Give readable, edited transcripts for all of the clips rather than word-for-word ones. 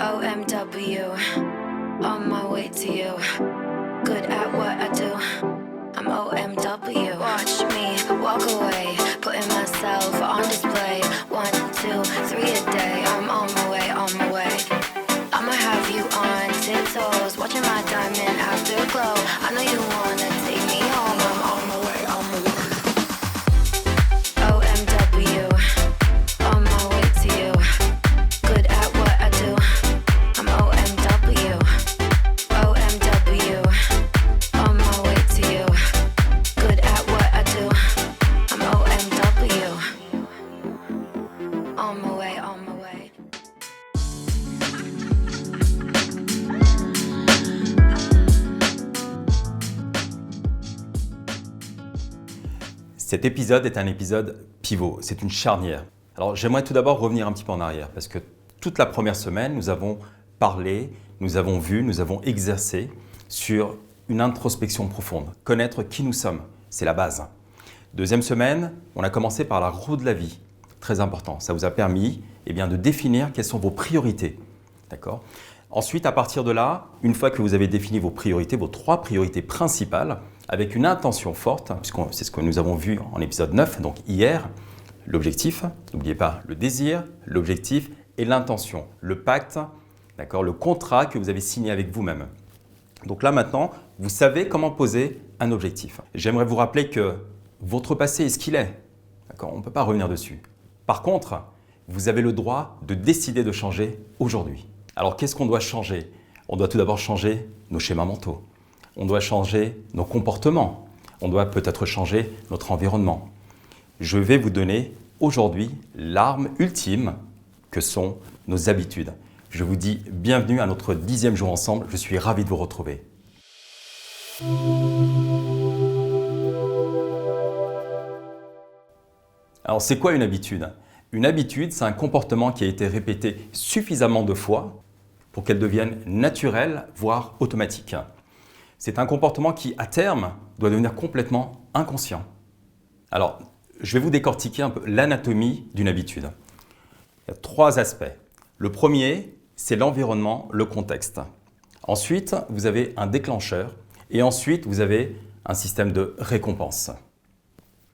OMW, on my way to you. Good at what I do. I'm OMW. Watch me walk away, putting myself on display. 1, 2, 3 a day. I'm on my way, on my way. I'ma have you on tiptoes, watching my diamond afterglow. I know you wanna take me home. I'm on my way, on my way. OMW, on my way to you. Good at what I do. I'm OMW. OMW, on my way to you. Good at what I do. I'm OMW. On my way, on my way. Cet épisode est un épisode pivot, c'est une charnière. Alors j'aimerais tout d'abord revenir un petit peu en arrière parce que toute la première semaine, nous avons parlé, nous avons vu, nous avons exercé sur une introspection profonde. Connaître qui nous sommes, c'est la base. Deuxième semaine, on a commencé par la roue de la vie, très important. Ça vous a permis de définir quelles sont vos priorités. D'accord ? Ensuite, à partir de là, une fois que vous avez défini vos priorités, vos 3 priorités principales, avec une intention forte, puisque c'est ce que nous avons vu en épisode 9, donc hier, l'objectif, n'oubliez pas le désir, l'objectif et l'intention, le pacte, d'accord, le contrat que vous avez signé avec vous-même. Donc là maintenant, vous savez comment poser un objectif. J'aimerais vous rappeler que votre passé est ce qu'il est, d'accord, on ne peut pas revenir dessus. Par contre, vous avez le droit de décider de changer aujourd'hui. Alors qu'est-ce qu'on doit changer ? On doit tout d'abord changer nos schémas mentaux. On doit changer nos comportements. On doit peut-être changer notre environnement. Je vais vous donner aujourd'hui l'arme ultime que sont nos habitudes. Je vous dis bienvenue à notre 10e jour ensemble. Je suis ravi de vous retrouver. Alors c'est quoi une habitude ? Une habitude, c'est un comportement qui a été répété suffisamment de fois pour qu'elle devienne naturelle, voire automatique. C'est un comportement qui, à terme, doit devenir complètement inconscient. Alors, je vais vous décortiquer un peu l'anatomie d'une habitude. Il y a 3 aspects. Le premier, c'est l'environnement, le contexte. Ensuite, vous avez un déclencheur et ensuite, vous avez un système de récompense.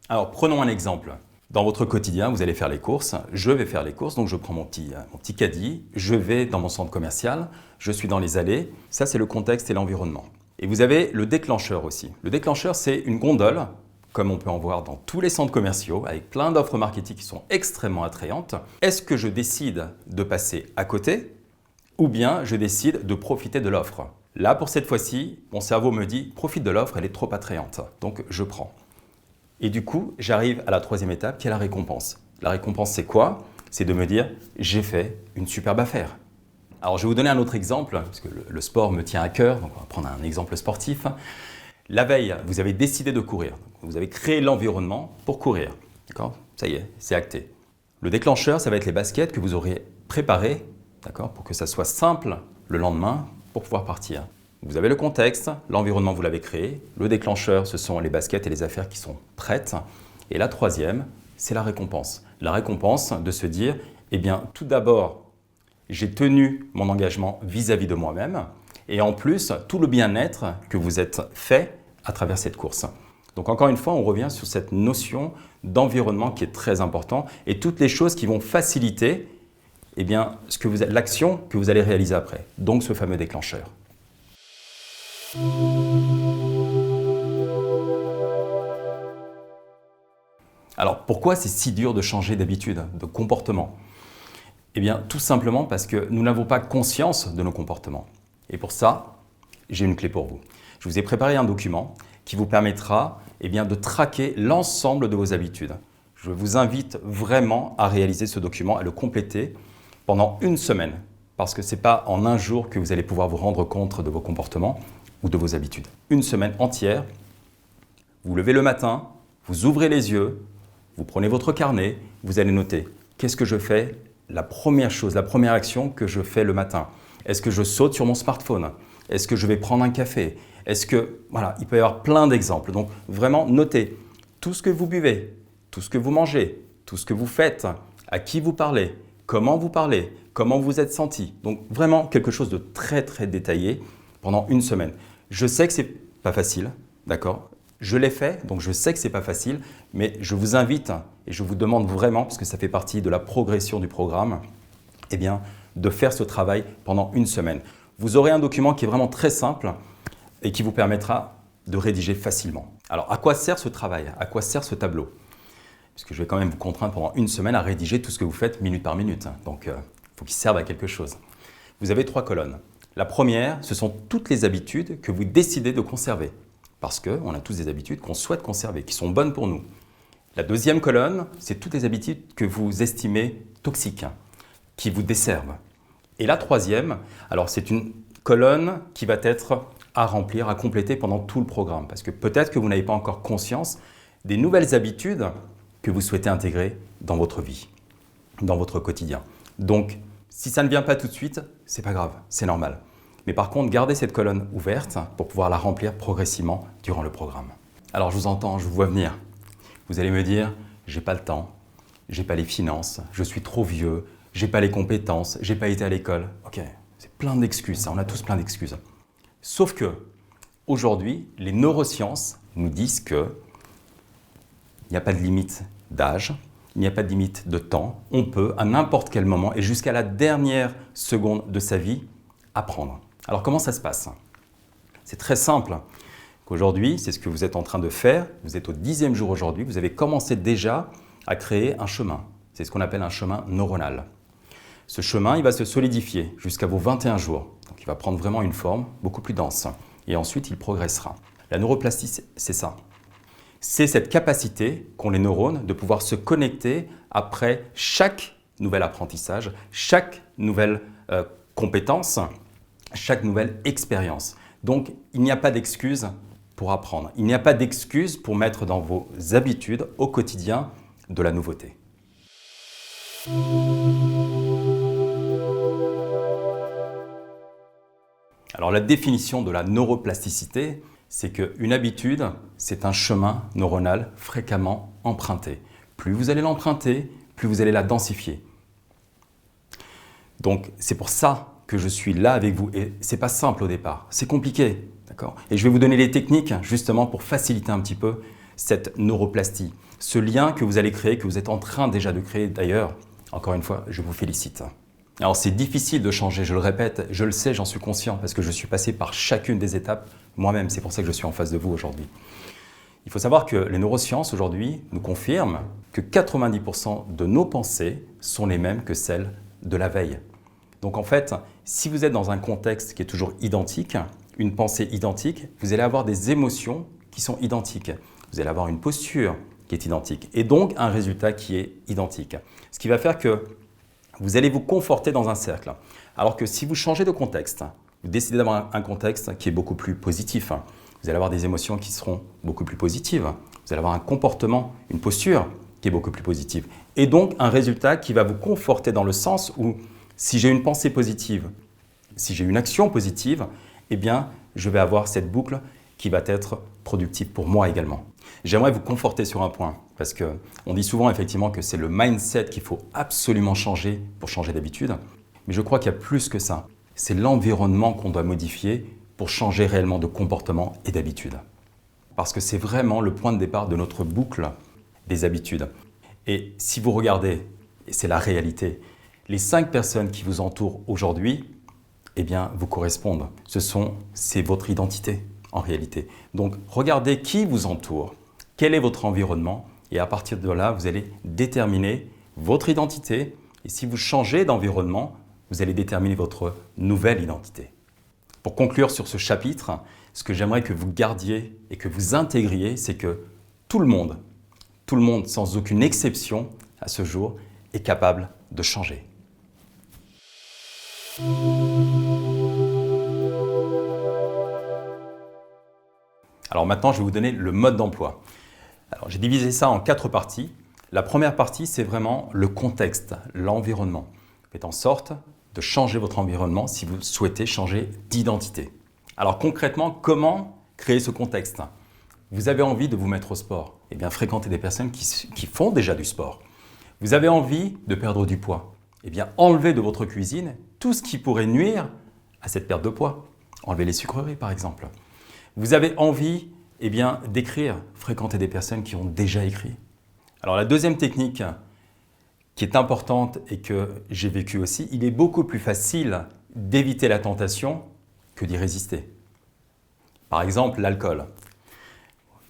Alors, prenons un exemple. Dans votre quotidien, vous allez faire les courses. Je vais faire les courses, donc je prends mon petit caddie, je vais dans mon centre commercial, je suis dans les allées. Ça, c'est le contexte et l'environnement. Et vous avez le déclencheur aussi. Le déclencheur, c'est une gondole, comme on peut en voir dans tous les centres commerciaux, avec plein d'offres marketing qui sont extrêmement attrayantes. Est-ce que je décide de passer à côté ou bien je décide de profiter de l'offre ? Là, pour cette fois-ci, mon cerveau me dit « profite de l'offre, elle est trop attrayante ». Donc, je prends. Et du coup, j'arrive à la 3e étape qui est la récompense. La récompense, c'est quoi ? C'est de me dire « j'ai fait une superbe affaire ». Alors, je vais vous donner un autre exemple, parce que le sport me tient à cœur, donc on va prendre un exemple sportif. La veille, vous avez décidé de courir. Vous avez créé l'environnement pour courir. D'accord ? Ça y est, c'est acté. Le déclencheur, ça va être les baskets que vous aurez préparées, d'accord, pour que ça soit simple le lendemain pour pouvoir partir. Vous avez le contexte, l'environnement, vous l'avez créé. Le déclencheur, ce sont les baskets et les affaires qui sont prêtes. Et la 3e, c'est la récompense. La récompense de se dire, tout d'abord, j'ai tenu mon engagement vis-à-vis de moi-même. Et en plus, tout le bien-être que vous êtes fait à travers cette course. Donc encore une fois, on revient sur cette notion d'environnement qui est très important et toutes les choses qui vont faciliter l'action que vous allez réaliser après. Donc ce fameux déclencheur. Alors pourquoi c'est si dur de changer d'habitude, de comportement ? Tout simplement parce que nous n'avons pas conscience de nos comportements. Et pour ça, j'ai une clé pour vous. Je vous ai préparé un document qui vous permettra de traquer l'ensemble de vos habitudes. Je vous invite vraiment à réaliser ce document, à le compléter pendant 1 semaine. Parce que ce n'est pas en 1 jour que vous allez pouvoir vous rendre compte de vos comportements ou de vos habitudes. 1 semaine entière, vous levez le matin, vous ouvrez les yeux, vous prenez votre carnet, vous allez noter qu'est-ce que je fais, la première chose, la première action que je fais le matin. Est-ce que je saute sur mon smartphone ? Est-ce que je vais prendre un café ? Est-ce que… Voilà, il peut y avoir plein d'exemples. Donc vraiment, notez tout ce que vous buvez, tout ce que vous mangez, tout ce que vous faites, à qui vous parlez, comment vous parlez, comment vous êtes senti. Donc vraiment quelque chose de très très détaillé pendant une semaine. Je sais que c'est pas facile, d'accord? Je l'ai fait, donc je sais que c'est pas facile, mais je vous invite et je vous demande vraiment, parce que ça fait partie de la progression du programme, eh bien, de faire ce travail pendant une semaine. Vous aurez un document qui est vraiment très simple et qui vous permettra de rédiger facilement. Alors, à quoi sert ce travail? À quoi sert ce tableau? Puisque je vais quand même vous contraindre pendant une semaine à rédiger tout ce que vous faites minute par minute. Donc, il faut qu'il serve à quelque chose. Vous avez 3 colonnes. La première, ce sont toutes les habitudes que vous décidez de conserver. Parce qu'on a tous des habitudes qu'on souhaite conserver, qui sont bonnes pour nous. La deuxième colonne, c'est toutes les habitudes que vous estimez toxiques, qui vous desservent. Et la troisième, alors c'est une colonne qui va être à remplir, à compléter pendant tout le programme. Parce que peut-être que vous n'avez pas encore conscience des nouvelles habitudes que vous souhaitez intégrer dans votre vie, dans votre quotidien. Donc, si ça ne vient pas tout de suite, c'est pas grave, c'est normal. Mais par contre, gardez cette colonne ouverte pour pouvoir la remplir progressivement durant le programme. Alors, je vous entends, je vous vois venir. Vous allez me dire, j'ai pas le temps, j'ai pas les finances, je suis trop vieux, j'ai pas les compétences, j'ai pas été à l'école. Ok, c'est plein d'excuses, ça, on a tous plein d'excuses. Sauf que, aujourd'hui, les neurosciences nous disent qu'il n'y a pas de limite d'âge, il n'y a pas de limite de temps. On peut, à n'importe quel moment et jusqu'à la dernière seconde de sa vie, apprendre. Alors, comment ça se passe? C'est très simple. Qu'aujourd'hui, c'est ce que vous êtes en train de faire. Vous êtes au 10e jour aujourd'hui. Vous avez commencé déjà à créer un chemin. C'est ce qu'on appelle un chemin neuronal. Ce chemin, il va se solidifier jusqu'à vos 21 jours. Donc, il va prendre vraiment une forme beaucoup plus dense. Et ensuite, il progressera. La neuroplastie, c'est ça. C'est cette capacité qu'ont les neurones de pouvoir se connecter après chaque nouvel apprentissage, chaque nouvelle compétence, chaque nouvelle expérience. Donc, il n'y a pas d'excuse pour apprendre. Il n'y a pas d'excuse pour mettre dans vos habitudes au quotidien de la nouveauté. Alors, la définition de la neuroplasticité, c'est qu'une habitude, c'est un chemin neuronal fréquemment emprunté. Plus vous allez l'emprunter, plus vous allez la densifier. Donc, c'est pour ça que je suis là avec vous. Et c'est pas simple au départ, c'est compliqué, d'accord? Et je vais vous donner les techniques justement pour faciliter un petit peu cette neuroplastie. Ce lien que vous allez créer, que vous êtes en train déjà de créer d'ailleurs, encore une fois, je vous félicite. Alors c'est difficile de changer, je le répète, je le sais, j'en suis conscient parce que je suis passé par chacune des étapes moi-même, c'est pour ça que je suis en face de vous aujourd'hui. Il faut savoir que les neurosciences aujourd'hui nous confirment que 90% de nos pensées sont les mêmes que celles de la veille. Donc en fait, si vous êtes dans un contexte qui est toujours identique, une pensée identique, vous allez avoir des émotions qui sont identiques. Vous allez avoir une posture qui est identique et donc un résultat qui est identique. Ce qui va faire que vous allez vous conforter dans un cercle. Alors que si vous changez de contexte, vous décidez d'avoir un contexte qui est beaucoup plus positif, vous allez avoir des émotions qui seront beaucoup plus positives, vous allez avoir un comportement, une posture qui est beaucoup plus positive. Et donc un résultat qui va vous conforter dans le sens où si j'ai une pensée positive, si j'ai une action positive, eh bien je vais avoir cette boucle qui va être productive pour moi également. J'aimerais vous conforter sur un point, parce qu'on dit souvent effectivement que c'est le mindset qu'il faut absolument changer pour changer d'habitude, mais je crois qu'il y a plus que ça. C'est l'environnement qu'on doit modifier pour changer réellement de comportement et d'habitude. Parce que c'est vraiment le point de départ de notre boucle des habitudes. Et si vous regardez, et c'est la réalité, les 5 personnes qui vous entourent aujourd'hui, eh bien, vous correspondent. C'est votre identité en réalité. Donc, regardez qui vous entoure, quel est votre environnement, et à partir de là, vous allez déterminer votre identité. Et si vous changez d'environnement, vous allez déterminer votre nouvelle identité. Pour conclure sur ce chapitre, ce que j'aimerais que vous gardiez et que vous intégriez, c'est que tout le monde sans aucune exception à ce jour, est capable de changer. Alors maintenant, je vais vous donner le mode d'emploi. Alors j'ai divisé ça en 4 parties. La première partie, c'est vraiment le contexte, l'environnement. Faites en sorte de changer votre environnement si vous souhaitez changer d'identité. Alors concrètement, comment créer ce contexte? Vous avez envie de vous mettre au sport? Eh bien, fréquentez des personnes qui font déjà du sport. Vous avez envie de perdre du poids? eh bien, enlevez de votre cuisine tout ce qui pourrait nuire à cette perte de poids. Enlevez les sucreries, par exemple. Vous avez envie eh bien, d'écrire, fréquenter des personnes qui ont déjà écrit. Alors, la deuxième technique qui est importante et que j'ai vécue aussi, il est beaucoup plus facile d'éviter la tentation que d'y résister. Par exemple, l'alcool.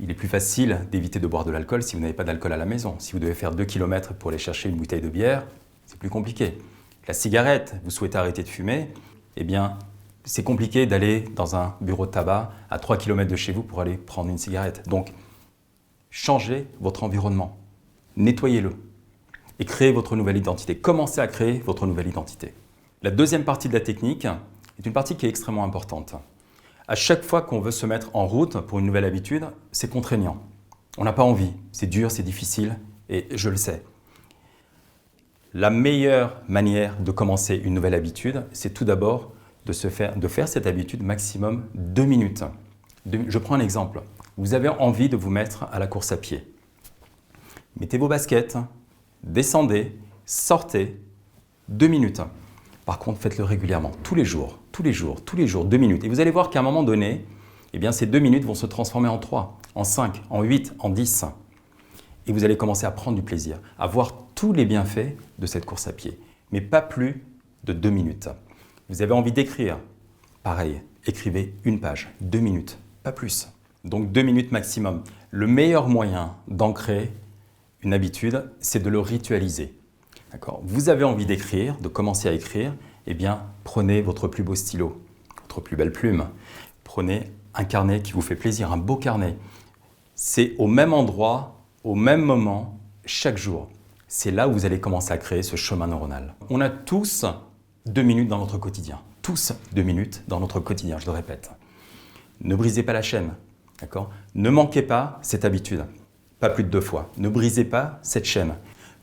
Il est plus facile d'éviter de boire de l'alcool si vous n'avez pas d'alcool à la maison. Si vous devez faire 2 km pour aller chercher une bouteille de bière, c'est plus compliqué. La cigarette, vous souhaitez arrêter de fumer, eh bien, c'est compliqué d'aller dans un bureau de tabac à 3 km de chez vous pour aller prendre une cigarette. Donc, changez votre environnement, nettoyez-le et créez votre nouvelle identité. Commencez à créer votre nouvelle identité. La deuxième partie de la technique est une partie qui est extrêmement importante. À chaque fois qu'on veut se mettre en route pour une nouvelle habitude, c'est contraignant. On n'a pas envie, c'est dur, c'est difficile, et je le sais. La meilleure manière de commencer une nouvelle habitude, c'est tout d'abord de faire cette habitude maximum 2 minutes. Je prends un exemple. Vous avez envie de vous mettre à la course à pied. Mettez vos baskets, descendez, sortez, 2 minutes. Par contre, faites-le régulièrement, tous les jours, 2 minutes. Et vous allez voir qu'à un moment donné, eh bien, ces 2 minutes vont se transformer en 3, en 5, en 8, en 10. Et vous allez commencer à prendre du plaisir, à voir tous les bienfaits de cette course à pied. Mais pas plus de 2 minutes. Vous avez envie d'écrire, pareil, écrivez une page, 2 minutes, pas plus. Donc 2 minutes maximum. Le meilleur moyen d'ancrer une habitude, c'est de le ritualiser. D'accord ? Vous avez envie d'écrire, de commencer à écrire, eh bien, prenez votre plus beau stylo, votre plus belle plume. Prenez un carnet qui vous fait plaisir, un beau carnet. C'est au même endroit, au même moment, chaque jour. C'est là où vous allez commencer à créer ce chemin neuronal. On a tous 2 minutes dans notre quotidien. Tous 2 minutes dans notre quotidien, je le répète. Ne brisez pas la chaîne. D'accord ? Ne manquez pas cette habitude. Pas plus de 2 fois. Ne brisez pas cette chaîne.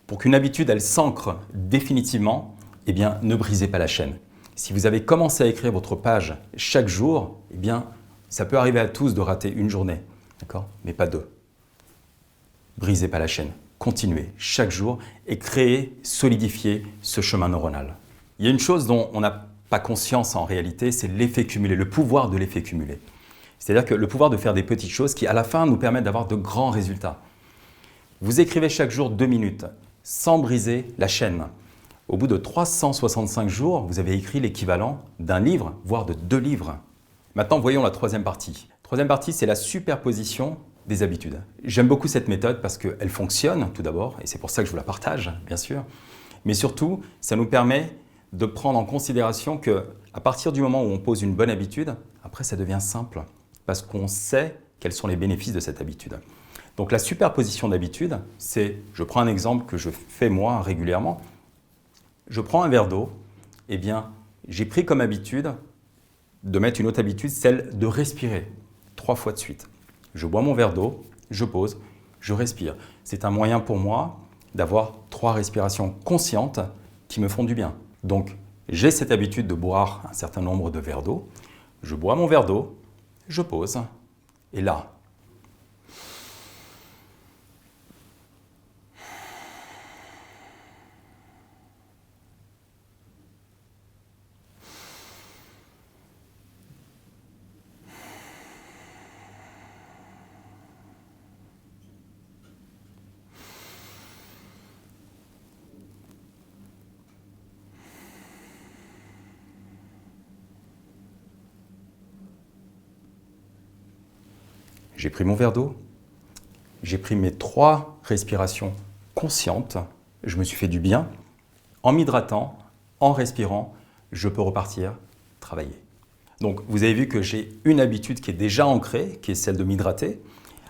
Pour qu'une habitude, elle s'ancre définitivement, eh bien, ne brisez pas la chaîne. Si vous avez commencé à écrire votre page chaque jour, eh bien, ça peut arriver à tous de rater une journée, d'accord ? Mais pas 2. Brisez pas la chaîne. Continuez chaque jour et créez, solidifiez ce chemin neuronal. Il y a une chose dont on n'a pas conscience en réalité, c'est l'effet cumulé, le pouvoir de l'effet cumulé. C'est-à-dire que le pouvoir de faire des petites choses qui, à la fin, nous permettent d'avoir de grands résultats. Vous écrivez chaque jour 2 minutes, sans briser la chaîne. Au bout de 365 jours, vous avez écrit l'équivalent d'un livre, voire de 2 livres. Maintenant, voyons la troisième partie. La troisième partie, c'est la superposition des habitudes. J'aime beaucoup cette méthode parce qu'elle fonctionne, tout d'abord, et c'est pour ça que je vous la partage, bien sûr. Mais surtout, ça nous permet de prendre en considération qu'à partir du moment où on pose une bonne habitude, après, ça devient simple, parce qu'on sait quels sont les bénéfices de cette habitude. Donc la superposition d'habitudes, c'est, je prends un exemple que je fais moi régulièrement, je prends un verre d'eau, eh bien j'ai pris comme habitude de mettre une autre habitude, celle de respirer 3 fois de suite. Je bois mon verre d'eau, je pose, je respire. C'est un moyen pour moi d'avoir 3 respirations conscientes qui me font du bien. Donc j'ai cette habitude de boire un certain nombre de verres d'eau, je bois mon verre d'eau, je pose, et là, j'ai pris mon verre d'eau, j'ai pris mes 3 respirations conscientes, je me suis fait du bien. En m'hydratant, en respirant, je peux repartir travailler. Donc vous avez vu que j'ai une habitude qui est déjà ancrée, qui est celle de m'hydrater.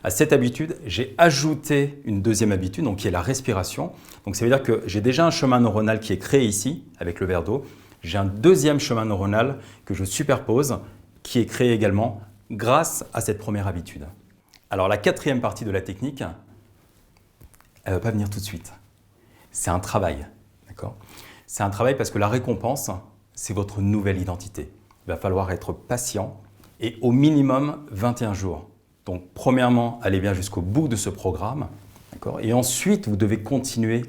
À cette habitude, j'ai ajouté une deuxième habitude, donc qui est la respiration. Donc ça veut dire que j'ai déjà un chemin neuronal qui est créé ici, avec le verre d'eau. J'ai un deuxième chemin neuronal que je superpose, qui est créé également grâce à cette première habitude. Alors la 4e partie de la technique, elle ne va pas venir tout de suite. C'est un travail, d'accord ? C'est un travail parce que la récompense, c'est votre nouvelle identité. Il va falloir être patient et au minimum 21 jours. Donc premièrement, allez bien jusqu'au bout de ce programme, d'accord ? Et ensuite, vous devez continuer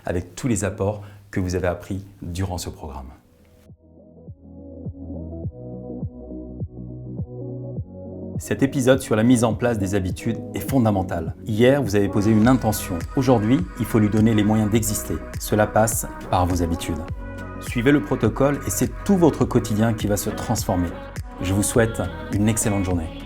avec tous les apports que vous avez appris durant ce programme. Cet épisode sur la mise en place des habitudes est fondamental. Hier, vous avez posé une intention. Aujourd'hui, il faut lui donner les moyens d'exister. Cela passe par vos habitudes. Suivez le protocole et c'est tout votre quotidien qui va se transformer. Je vous souhaite une excellente journée.